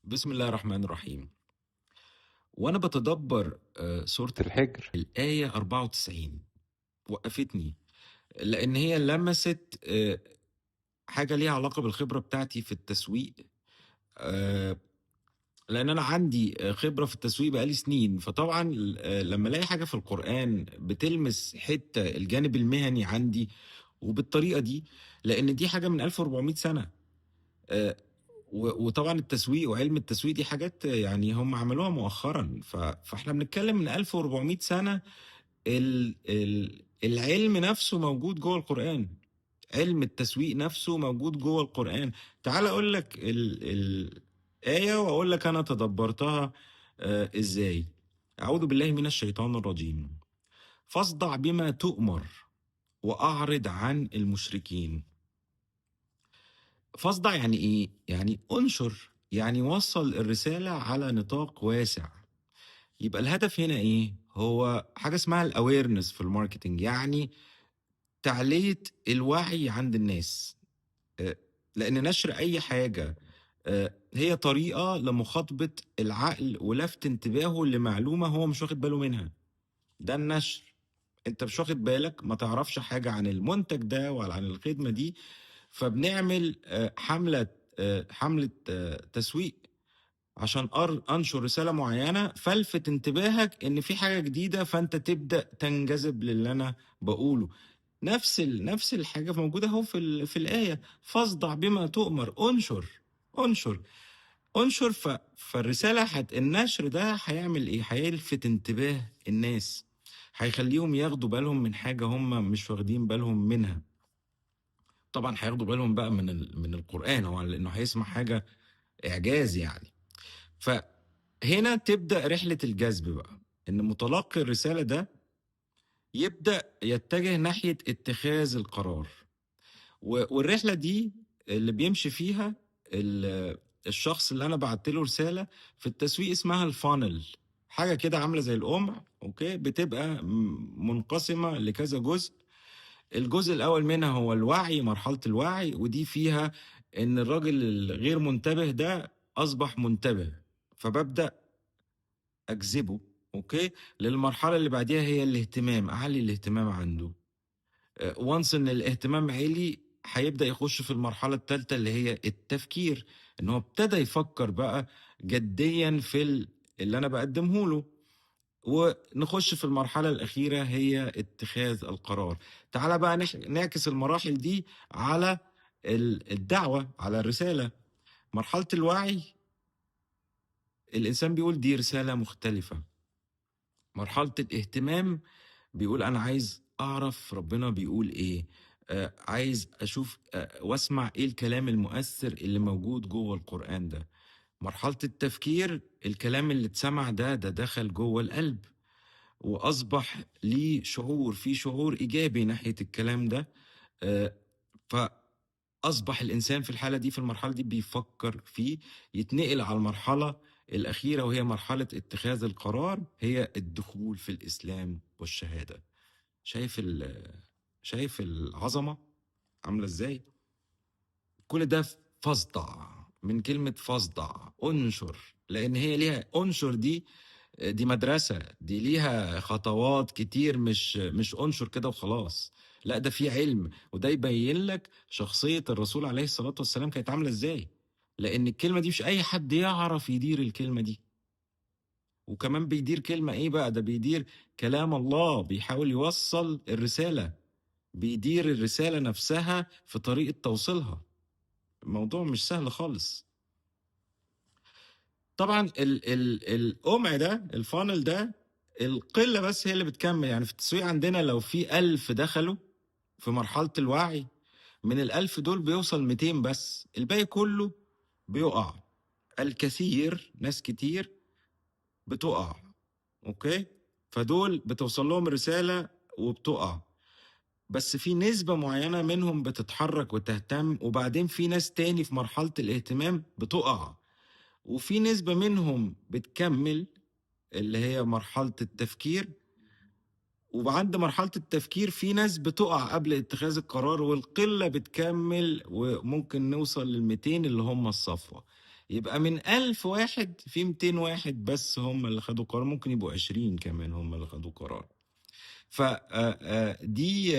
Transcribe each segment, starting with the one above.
بسم الله الرحمن الرحيم. وأنا بتدبر سورة الحجر. الآية 94 وقفتني، لأن هي لمست حاجة ليها علاقة بالخبرة بتاعتي في التسويق. آه، لأن أنا عندي خبرة في التسويق بقالي سنين، فطبعا لما ألاقي حاجة في القرآن بتلمس حتة الجانب المهني عندي وبالطريقة دي، لأن دي حاجة من 1400 سنة. آه، وطبعا التسويق وعلم التسويق دي حاجات يعني هم عملوها مؤخرا، فاحنا بنتكلم من 1400 سنة. العلم نفسه موجود جوه القرآن، علم التسويق نفسه موجود جوه القرآن. تعال اقول لك الآية واقول لك انا تدبرتها ازاي. اعوذ بالله من الشيطان الرجيم. فاصدع بما تؤمر واعرض عن المشركين. فاصدع يعني ايه؟ يعني انشر، يعني وصل الرسالة على نطاق واسع. يبقى الهدف هنا ايه؟ هو حاجة اسمها الاويرنس في الماركتينج، يعني تعلية الوعي عند الناس. آه، لان نشر اي حاجة هي طريقة لمخاطبة العقل ولفت انتباهه لمعلومة هو مش واخد باله منها. ده النشر. انت مش واخد بالك، ما تعرفش حاجة عن المنتج ده ولا عن الخدمة دي، فبنعمل حملة تسويق عشان انشر رسالة معينة فلفت انتباهك ان في حاجة جديدة، فانت تبدأ تنجذب للي انا بقوله. نفس الحاجة موجودة اهو في الآية. فاصدع بما تؤمر، انشر انشر. فالرسالة النشر ده هيعمل ايه؟ هيلفت انتباه الناس، هيخليهم ياخدوا بالهم من حاجة هم مش واخدين بالهم منها. طبعا هياخدوا بالهم بقى من القرآن، هو لانه هيسمع حاجة اعجاز يعني. فهنا تبدأ رحلة الجذب بقى، ان متلقي الرسالة ده يبدأ يتجه ناحية اتخاذ القرار. والرحلة دي اللي بيمشي فيها الشخص اللي انا بعت له رسالة في التسويق اسمها الفانل. حاجة كده عاملة زي القمع، اوكي، بتبقى منقسمة لكذا جزء. الجزء الاول منها هو الوعي، مرحلة الوعي، ودي فيها ان الراجل الغير منتبه ده اصبح منتبه، فببدأ اجذبه، اوكي، للمرحلة اللي بعديها هي الاهتمام، اعلي الاهتمام عنده. وانس ان الاهتمام عالي هيبدأ يخش في المرحلة الثالثة اللي هي التفكير، ان هو ابتدى يفكر بقى جديا في اللي انا بقدمه له. ونخش في المرحلة الأخيرة هي اتخاذ القرار. تعال بقى نعكس المراحل دي على الدعوة، على الرسالة. مرحلة الوعي، الإنسان بيقول دي رسالة مختلفة. مرحلة الاهتمام بيقول أنا عايز أعرف ربنا بيقول إيه، عايز أشوف وأسمع إيه الكلام المؤثر اللي موجود جوه القرآن ده. مرحلة التفكير، الكلام اللي اتسمع ده دخل جوه القلب وأصبح ليه شعور، في شعور إيجابي ناحية الكلام ده. آه، فأصبح الإنسان في الحالة دي، في المرحلة دي بيفكر فيه. يتنقل على المرحلة الأخيرة وهي مرحلة اتخاذ القرار، هي الدخول في الإسلام والشهادة. شايف العظمة عاملة إزاي؟ كل ده فاصدع، من كلمة فاصدع، انشر. لأن هي ليها انشر دي مدرسة، دي ليها خطوات كتير، مش انشر كده وخلاص. لا، ده في علم، وده يبين لك شخصية الرسول عليه الصلاة والسلام كانت عاملة ازاي. لأن الكلمة دي مش أي حد يعرف يدير الكلمة دي. وكمان بيدير كلمة ايه بقى؟ ده بيدير كلام الله، بيحاول يوصل الرسالة، بيدير الرسالة نفسها في طريقة توصيلها. الموضوع مش سهل خالص. طبعا القمع ده، الفانل ده، القلة بس هي اللي بتكمل. يعني في التسويق عندنا لو في 1000 دخلوا في مرحلة الوعي، من ال1000 دول بيوصل 200 بس، الباقي كله بيقع. الكثير، ناس كتير بتقع، اوكي، فدول بتوصل لهم الرسالة وبتقع. بس في نسبة معينة منهم بتتحرك وتهتم، وبعدين في ناس تاني في مرحلة الاهتمام بتقع، وفي نسبة منهم بتكمل اللي هي مرحلة التفكير. وعند مرحلة التفكير في ناس بتقع قبل اتخاذ القرار، والقلة بتكمل، وممكن نوصل لل200 اللي هم الصفوة. يبقى من 1000 واحد في 200 واحد بس هم اللي خدوا قرار، ممكن يبقوا 20 كمان هم اللي خدوا قرار. دي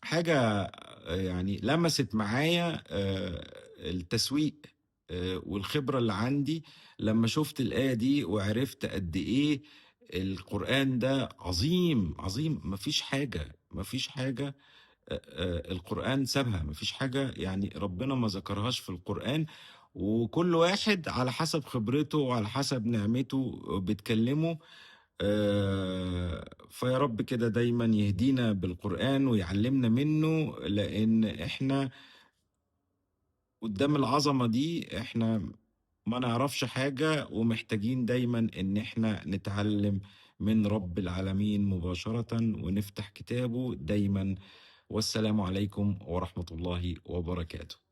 حاجة يعني لمست معايا التسويق والخبرة اللي عندي لما شفت الآية دي وعرفت قد إيه القرآن ده عظيم عظيم. مفيش حاجة القرآن سابها، مفيش حاجة يعني ربنا ما ذكرهاش في القرآن، وكل واحد على حسب خبرته وعلى حسب نعمته بتكلمه. فيا رب كده دايما يهدينا بالقرآن ويعلمنا منه، لأن احنا قدام العظمة دي احنا ما نعرفش حاجة، ومحتاجين دايما ان احنا نتعلم من رب العالمين مباشرة ونفتح كتابه دايما. والسلام عليكم ورحمة الله وبركاته.